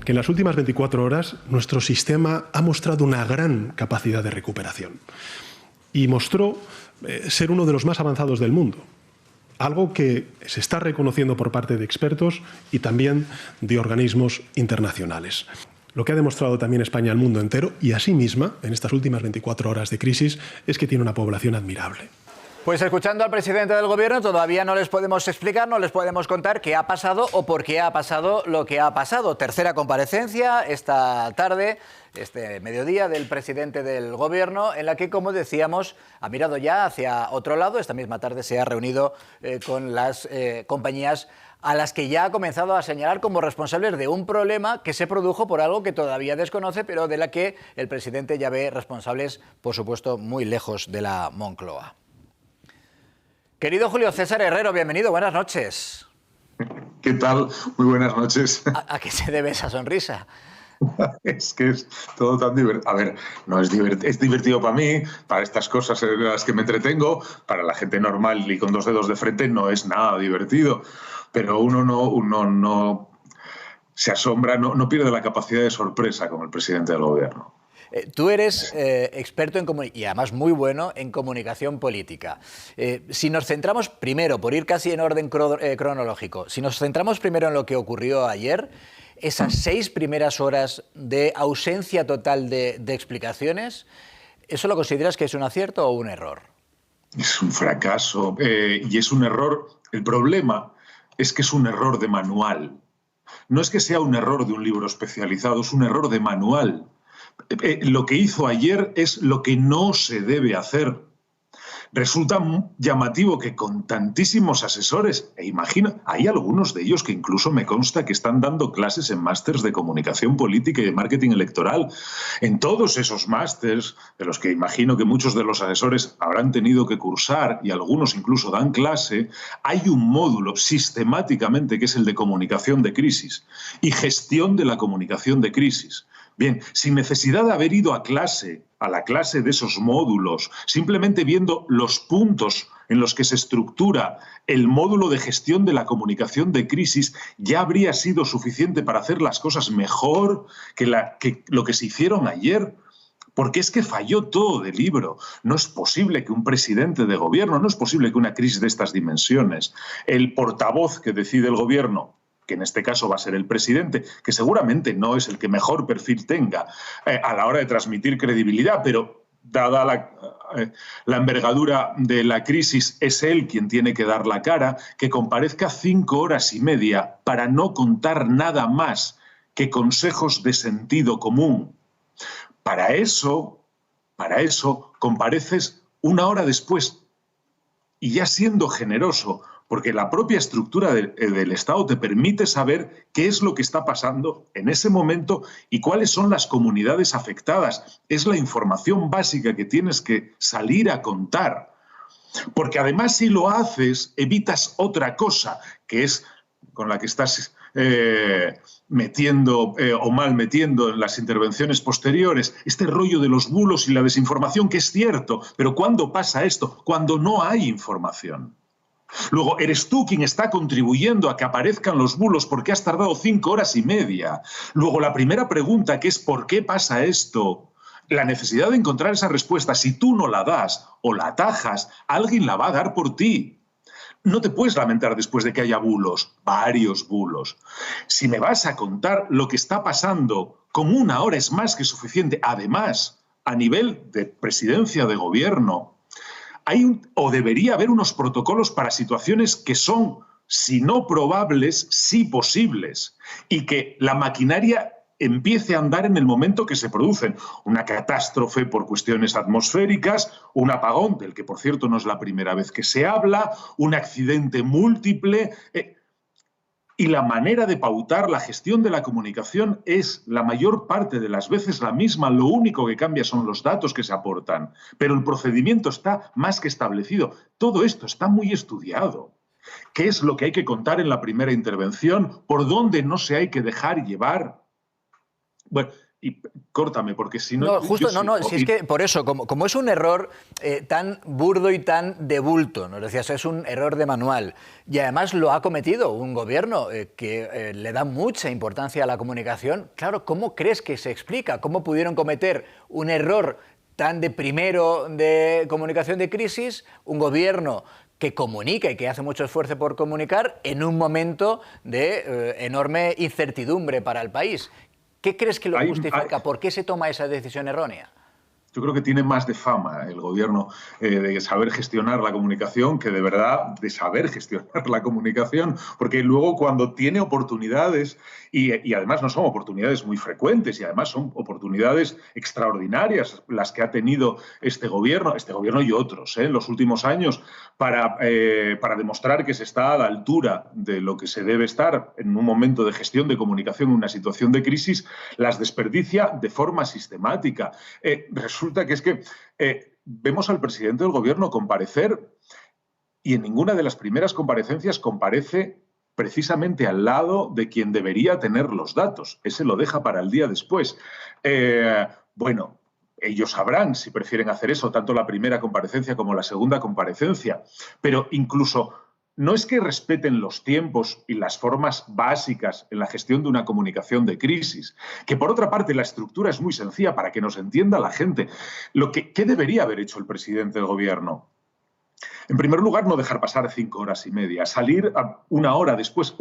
que en las últimas 24 horas nuestro sistema ha mostrado una gran capacidad de recuperación y mostró ser uno de los más avanzados del mundo, algo que se está reconociendo por parte de expertos y también de organismos internacionales. Lo que ha demostrado también España al mundo entero y a sí misma en estas últimas 24 horas de crisis es que tiene una población admirable. Pues escuchando al presidente del Gobierno todavía no les podemos explicar, no les podemos contar qué ha pasado o por qué ha pasado lo que ha pasado. Tercera comparecencia esta tarde, este mediodía, del presidente del Gobierno, en la que, como decíamos, ha mirado ya hacia otro lado. Esta misma tarde se ha reunido con las compañías a las que ya ha comenzado a señalar como responsables de un problema que se produjo por algo que todavía desconoce, pero de la que el presidente ya ve responsables, por supuesto, muy lejos de la Moncloa. Querido Julio César Herrero, bienvenido, buenas noches. ¿Qué tal? Muy buenas noches. ¿A qué se debe esa sonrisa? Es que es todo tan divertido. A ver, no es divertido. Es divertido para mí, para estas cosas en las que me entretengo. Para la gente normal y con dos dedos de frente no es nada divertido. Pero uno no se asombra, no pierde la capacidad de sorpresa como el presidente del Gobierno. Tú eres experto y además muy bueno en comunicación política. Si nos centramos primero, por ir casi en orden cronológico, si nos centramos primero en lo que ocurrió ayer, esas 6 primeras horas de ausencia total de explicaciones, ¿eso lo consideras que es un acierto o un error? Es un fracaso y es un error. El problema es que es un error de manual. No es que sea un error de un libro especializado, es un error de manual. Lo que hizo ayer es lo que no se debe hacer. Resulta llamativo que con tantísimos asesores, e imagino, hay algunos de ellos que incluso me consta que están dando clases en másters de comunicación política y de marketing electoral. En todos esos másters, de los que imagino que muchos de los asesores habrán tenido que cursar y algunos incluso dan clase, hay un módulo sistemáticamente que es el de comunicación de crisis y gestión de la comunicación de crisis. Bien, sin necesidad de haber ido a la clase de esos módulos, simplemente viendo los puntos en los que se estructura el módulo de gestión de la comunicación de crisis, ya habría sido suficiente para hacer las cosas mejor que lo que se hicieron ayer. Porque es que falló todo de libro. No es posible que un presidente de gobierno, no es posible que una crisis de estas dimensiones, el portavoz que decide el gobierno, que en este caso va a ser el presidente, que seguramente no es el que mejor perfil tenga a la hora de transmitir credibilidad, pero dada la envergadura de la crisis, es él quien tiene que dar la cara, que comparezca 5 horas y media para no contar nada más que consejos de sentido común. Para eso compareces 1 hora después y ya siendo generoso, porque la propia estructura del Estado te permite saber qué es lo que está pasando en ese momento y cuáles son las comunidades afectadas. Es la información básica que tienes que salir a contar. Porque además, si lo haces, evitas otra cosa, que es con la que estás metiendo o mal metiendo en las intervenciones posteriores, este rollo de los bulos y la desinformación, que es cierto, pero ¿cuándo pasa esto? Cuando no hay información. Luego, eres tú quien está contribuyendo a que aparezcan los bulos porque has tardado 5 horas y media. Luego, la primera pregunta, que es ¿por qué pasa esto? La necesidad de encontrar esa respuesta, si tú no la das o la atajas, alguien la va a dar por ti. No te puedes lamentar después de que haya bulos, varios bulos. Si me vas a contar lo que está pasando, con 1 hora es más que suficiente. Además, a nivel de presidencia de gobierno, o debería haber unos protocolos para situaciones que son, si no probables, sí posibles, y que la maquinaria empiece a andar en el momento que se producen. Una catástrofe por cuestiones atmosféricas, un apagón, del que por cierto no es la primera vez que se habla, un accidente múltiple. Y la manera de pautar la gestión de la comunicación es la mayor parte de las veces la misma. Lo único que cambia son los datos que se aportan. Pero el procedimiento está más que establecido. Todo esto está muy estudiado. ¿Qué es lo que hay que contar en la primera intervención? ¿Por dónde no se hay que dejar llevar? Bueno, y córtame, porque si no... No, justo, si es que por eso, como es un error tan burdo y tan de bulto, nos decías, es un error de manual, y además lo ha cometido un gobierno que le da mucha importancia a la comunicación, claro, ¿cómo crees que se explica? ¿Cómo pudieron cometer un error tan de primero de comunicación de crisis, un gobierno que comunica y que hace mucho esfuerzo por comunicar en un momento de enorme incertidumbre para el país? ¿Qué crees que lo justifica? ¿Por qué se toma esa decisión errónea? Yo creo que tiene más de fama el gobierno de saber gestionar la comunicación que de verdad de saber gestionar la comunicación, porque luego cuando tiene oportunidades, y además no son oportunidades muy frecuentes, y además son oportunidades extraordinarias las que ha tenido este gobierno y otros en los últimos años para demostrar que se está a la altura de lo que se debe estar en un momento de gestión de comunicación en una situación de crisis, las desperdicia de forma sistemática. Resulta que es que vemos al presidente del gobierno comparecer y en ninguna de las primeras comparecencias comparece precisamente al lado de quien debería tener los datos. Ese lo deja para el día después. Bueno, ellos sabrán si prefieren hacer eso, tanto la primera comparecencia como la segunda comparecencia, pero incluso... No es que respeten los tiempos y las formas básicas en la gestión de una comunicación de crisis, que por otra parte la estructura es muy sencilla para que nos entienda la gente. ¿Qué debería haber hecho el presidente del gobierno? En primer lugar, no dejar pasar 5 horas y media, salir una hora después,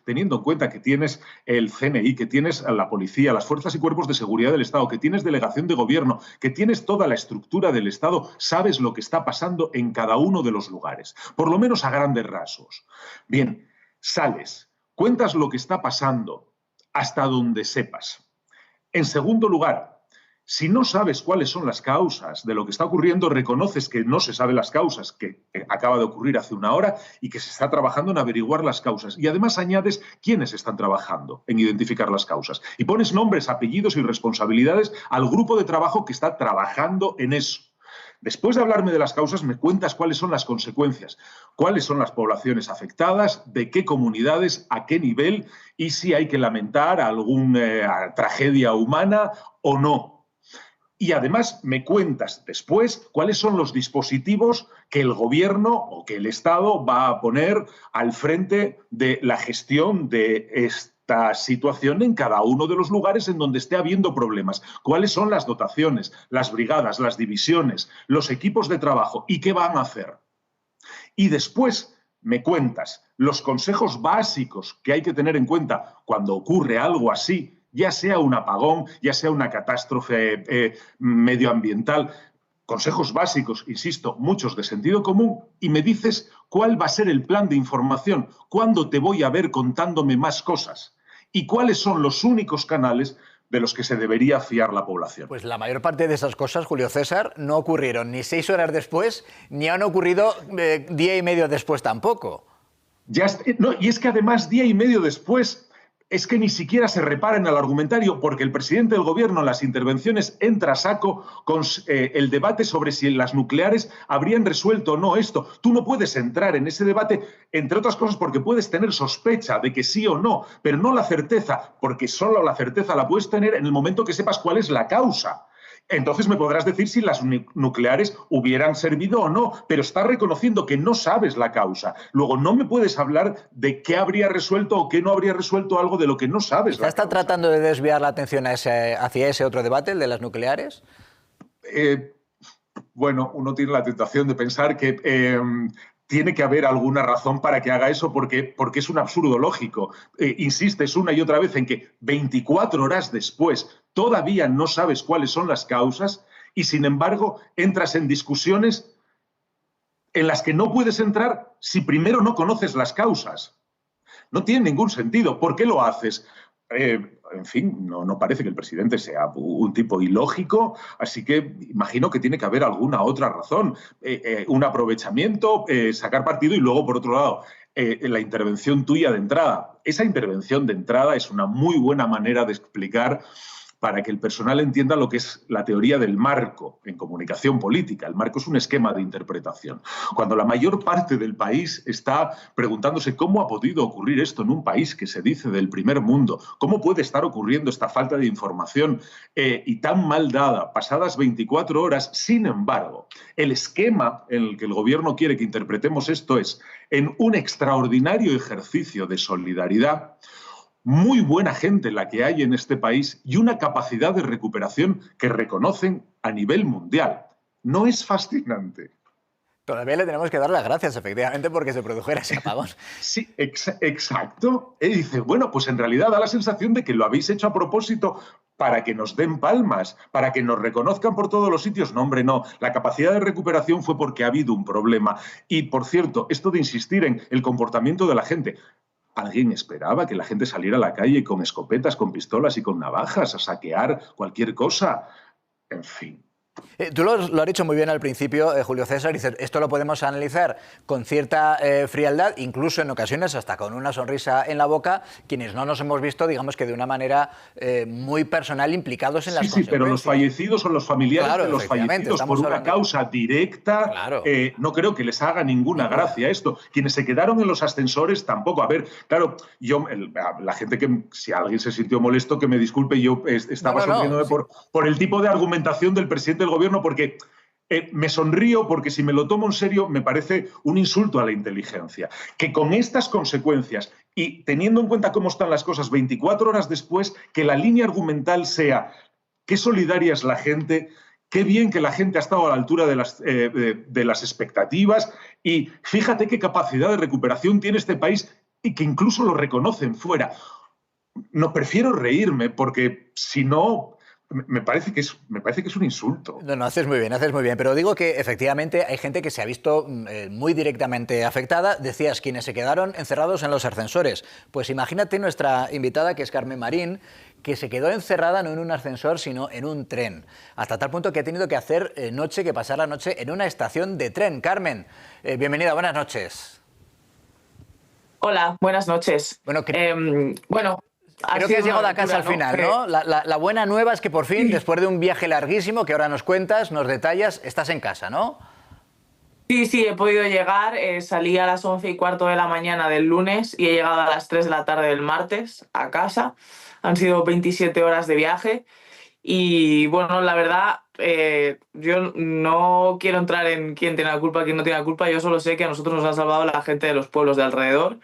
teniendo en cuenta que tienes el CNI, que tienes a la policía, las fuerzas y cuerpos de seguridad del Estado, que tienes delegación de gobierno, que tienes toda la estructura del Estado, sabes lo que está pasando en cada uno de los lugares, por lo menos a grandes rasgos. Bien, sales, cuentas lo que está pasando hasta donde sepas. En segundo lugar, si no sabes cuáles son las causas de lo que está ocurriendo, reconoces que no se saben las causas, que acaba de ocurrir hace una hora y que se está trabajando en averiguar las causas. Y además añades quiénes están trabajando en identificar las causas. Y pones nombres, apellidos y responsabilidades al grupo de trabajo que está trabajando en eso. Después de hablarme de las causas, me cuentas cuáles son las consecuencias, cuáles son las poblaciones afectadas, de qué comunidades, a qué nivel y si hay que lamentar alguna tragedia humana o no. Y además me cuentas después cuáles son los dispositivos que el gobierno o que el Estado va a poner al frente de la gestión de esta situación en cada uno de los lugares en donde esté habiendo problemas. ¿Cuáles son las dotaciones, las brigadas, las divisiones, los equipos de trabajo y qué van a hacer? Y después me cuentas los consejos básicos que hay que tener en cuenta cuando ocurre algo así, ya sea un apagón, ya sea una catástrofe medioambiental, consejos básicos, insisto, muchos de sentido común, y me dices cuál va a ser el plan de información, cuándo te voy a ver contándome más cosas y cuáles son los únicos canales de los que se debería fiar la población. Pues la mayor parte de esas cosas, Julio César, no ocurrieron ni 6 horas después, ni han ocurrido día y medio después tampoco. Y es que además día y medio después... Es que ni siquiera se repara en el argumentario porque el presidente del gobierno en las intervenciones entra a saco con el debate sobre si las nucleares habrían resuelto o no esto. Tú no puedes entrar en ese debate, entre otras cosas porque puedes tener sospecha de que sí o no, pero no la certeza, porque solo la certeza la puedes tener en el momento que sepas cuál es la causa. Entonces me podrás decir si las nucleares hubieran servido o no, pero estás reconociendo que no sabes la causa. Luego no me puedes hablar de qué habría resuelto o qué no habría resuelto algo de lo que no sabes. ¿Está tratando de desviar la atención hacia ese otro debate, el de las nucleares? Bueno, uno tiene la tentación de pensar que tiene que haber alguna razón para que haga eso porque es un absurdo lógico. Insistes una y otra vez en que 24 horas después todavía no sabes cuáles son las causas y, sin embargo, entras en discusiones en las que no puedes entrar si primero no conoces las causas. No tiene ningún sentido. ¿Por qué lo haces? En fin, no parece que el presidente sea un tipo ilógico, así que imagino que tiene que haber alguna otra razón. Un aprovechamiento, sacar partido y luego, por otro lado, la intervención tuya de entrada. Esa intervención de entrada es una muy buena manera de explicar para que el personal entienda lo que es la teoría del marco en comunicación política. El marco es un esquema de interpretación. Cuando la mayor parte del país está preguntándose cómo ha podido ocurrir esto en un país que se dice del primer mundo, cómo puede estar ocurriendo esta falta de información y tan mal dada, pasadas 24 horas, sin embargo, el esquema en el que el gobierno quiere que interpretemos esto es en un extraordinario ejercicio de solidaridad, muy buena gente la que hay en este país y una capacidad de recuperación que reconocen a nivel mundial. ¿No es fascinante? Todavía le tenemos que dar las gracias, efectivamente, porque se produjera ese apagón. Sí, exacto. Y dice, bueno, pues en realidad da la sensación de que lo habéis hecho a propósito para que nos den palmas, para que nos reconozcan por todos los sitios. No, hombre, no. La capacidad de recuperación fue porque ha habido un problema. Y, por cierto, esto de insistir en el comportamiento de la gente. ¿Alguien esperaba que la gente saliera a la calle con escopetas, con pistolas y con navajas a saquear cualquier cosa? En fin. Tú lo has dicho muy bien al principio, Julio César, dices, esto lo podemos analizar con cierta frialdad, incluso en ocasiones hasta con una sonrisa en la boca, quienes no nos hemos visto, digamos que de una manera muy personal, implicados en las consecuencias. Sí, pero los fallecidos son los familiares de los fallecidos por una causa directa. Claro. No creo que les haga ninguna gracia esto. Quienes se quedaron en los ascensores tampoco. A ver, claro, la gente que, si alguien se sintió molesto, que me disculpe, yo estaba sonriéndome por el tipo de argumentación del presidente del gobierno, porque me sonrío porque si me lo tomo en serio me parece un insulto a la inteligencia. Que con estas consecuencias y teniendo en cuenta cómo están las cosas 24 horas después, que la línea argumental sea qué solidaria es la gente, qué bien que la gente ha estado a la altura de las expectativas y fíjate qué capacidad de recuperación tiene este país y que incluso lo reconocen fuera. No, prefiero reírme porque si no... Me parece que es un insulto. No, haces muy bien. Pero digo que efectivamente hay gente que se ha visto muy directamente afectada. Decías, quienes se quedaron encerrados en los ascensores. Pues imagínate nuestra invitada, que es Carmen Marín, que se quedó encerrada no en un ascensor, sino en un tren. Hasta tal punto que ha tenido que hacer pasar la noche en una estación de tren. Carmen, bienvenida, buenas noches. Hola, buenas noches. Bueno, creo que has llegado a casa al final, ¿no? La buena nueva es que por fin, después de un viaje larguísimo, que ahora nos cuentas, nos detallas, estás en casa, ¿no? Sí, he podido llegar. Salí a las 11:15 de la mañana del lunes y he llegado a las 3 de la tarde del martes a casa. Han sido 27 horas de viaje y, bueno, la verdad, yo no quiero entrar en quién tiene la culpa, quién no tiene la culpa. Yo solo sé que a nosotros nos ha salvado la gente de los pueblos de alrededor,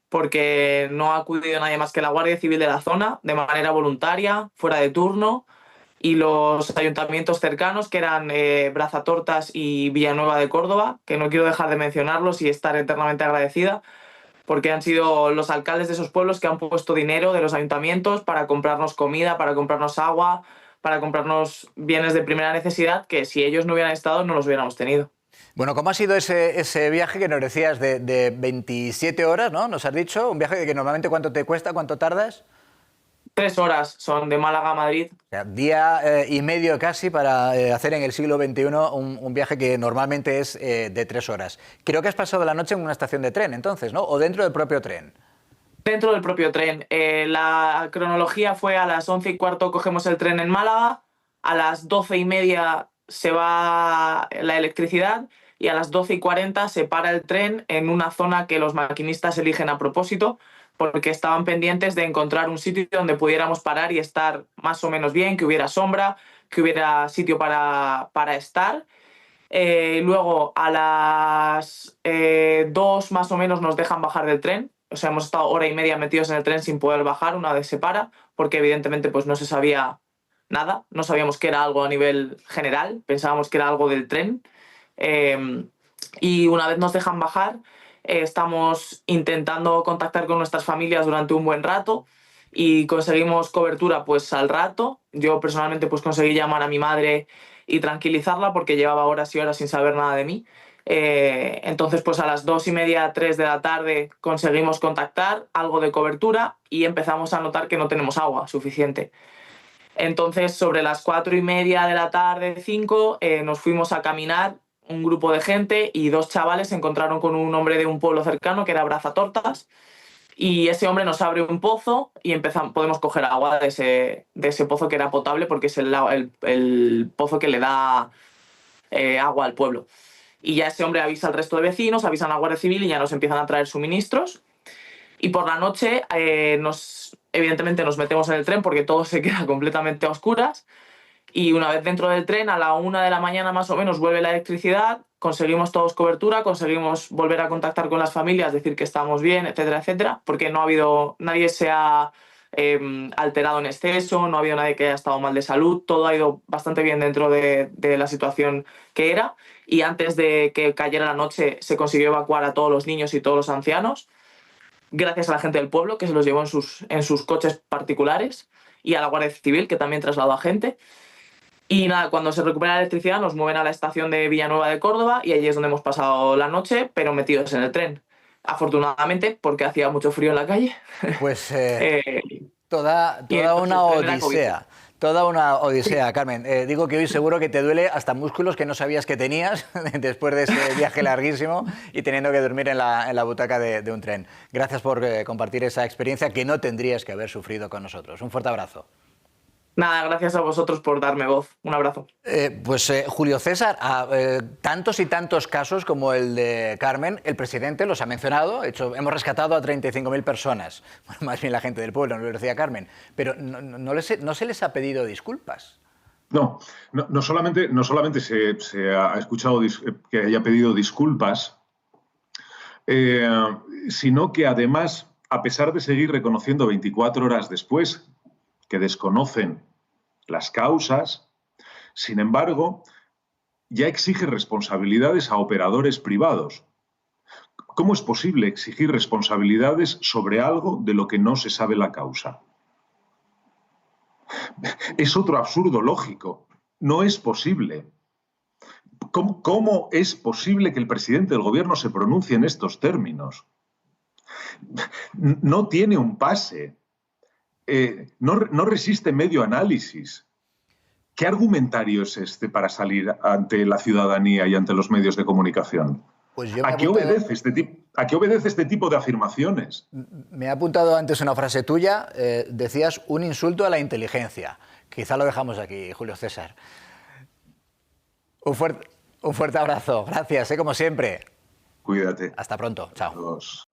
porque no ha acudido nadie más que la Guardia Civil de la zona, de manera voluntaria, fuera de turno, y los ayuntamientos cercanos, que eran Brazatortas y Villanueva de Córdoba, que no quiero dejar de mencionarlos y estar eternamente agradecida, porque han sido los alcaldes de esos pueblos que han puesto dinero de los ayuntamientos para comprarnos comida, para comprarnos agua, para comprarnos bienes de primera necesidad, que si ellos no hubieran estado no los hubiéramos tenido. Bueno, ¿cómo ha sido ese viaje que nos decías de 27 horas, ¿no? Nos has dicho, un viaje que normalmente ¿cuánto te cuesta, cuánto tardas? 3 horas son de Málaga a Madrid. O sea, día y medio casi para hacer en el siglo XXI un viaje que normalmente es de 3 horas. Creo que has pasado la noche en una estación de tren, entonces, ¿no? ¿O dentro del propio tren? Dentro del propio tren. La cronología fue a las 11:15 cogemos el tren en Málaga, a las 12:30 se va la electricidad y a las 12:40 se para el tren en una zona que los maquinistas eligen a propósito porque estaban pendientes de encontrar un sitio donde pudiéramos parar y estar más o menos bien, que hubiera sombra, que hubiera sitio para estar. Luego a las 2 más o menos nos dejan bajar del tren. O sea, hemos estado hora y media metidos en el tren sin poder bajar una vez se para, porque evidentemente pues no se sabía nada, no sabíamos que era algo a nivel general, pensábamos que era algo del tren. Y una vez nos dejan bajar, estamos intentando contactar con nuestras familias durante un buen rato y conseguimos cobertura pues al rato. Yo personalmente pues conseguí llamar a mi madre y tranquilizarla porque llevaba horas y horas sin saber nada de mí. Entonces pues a las 2:30, 3 de la tarde conseguimos contactar, algo de cobertura y empezamos a notar que no tenemos agua suficiente. Entonces sobre las 4:30 de la tarde, 5, nos fuimos a caminar un grupo de gente y 2 chavales se encontraron con un hombre de un pueblo cercano que era Brazatortas y ese hombre nos abre un pozo y podemos coger agua de ese pozo que era potable, porque es el pozo que le da agua al pueblo. Y ya ese hombre avisa al resto de vecinos, avisan a la Guardia Civil y ya nos empiezan a traer suministros. Y por la noche, evidentemente, nos metemos en el tren porque todo se queda completamente a oscuras. Y una vez dentro del tren, a la 1 de la mañana más o menos, vuelve la electricidad, conseguimos todos cobertura, conseguimos volver a contactar con las familias, decir que estamos bien, etcétera, etcétera, porque nadie se ha alterado en exceso, no ha habido nadie que haya estado mal de salud, todo ha ido bastante bien dentro de la situación que era, y antes de que cayera la noche se consiguió evacuar a todos los niños y todos los ancianos, gracias a la gente del pueblo que se los llevó en sus coches particulares, y a la Guardia Civil, que también trasladó a gente. Y nada, cuando se recupera la electricidad nos mueven a la estación de Villanueva de Córdoba y allí es donde hemos pasado la noche, pero metidos en el tren. Afortunadamente, porque hacía mucho frío en la calle. Pues toda una odisea. Toda una odisea, Carmen. Digo que hoy seguro que te duele hasta músculos que no sabías que tenías después de ese viaje larguísimo y teniendo que dormir en la butaca de un tren. Gracias por compartir esa experiencia que no tendrías que haber sufrido con nosotros. Un fuerte abrazo. Nada, gracias a vosotros por darme voz. Un abrazo. Julio César, tantos y tantos casos como el de Carmen, el presidente los ha mencionado. Hemos rescatado a 35.000 personas, bueno, más bien la gente del pueblo, no lo decía Carmen, pero no se les ha pedido disculpas. No solamente se ha escuchado que haya pedido disculpas, sino que además, a pesar de seguir reconociendo 24 horas después que desconocen las causas, sin embargo, ya exige responsabilidades a operadores privados. ¿Cómo es posible exigir responsabilidades sobre algo de lo que no se sabe la causa? Es otro absurdo lógico. No es posible. ¿Cómo es posible que el presidente del gobierno se pronuncie en estos términos? No tiene un pase. No resiste medio análisis. ¿Qué argumentario es este para salir ante la ciudadanía y ante los medios de comunicación? Pues ¿A qué obedece este tipo de afirmaciones? Me ha apuntado antes una frase tuya, decías un insulto a la inteligencia. Quizá lo dejamos aquí, Julio César. Un fuerte abrazo, gracias, como siempre. Cuídate. Hasta pronto, chao. Adiós.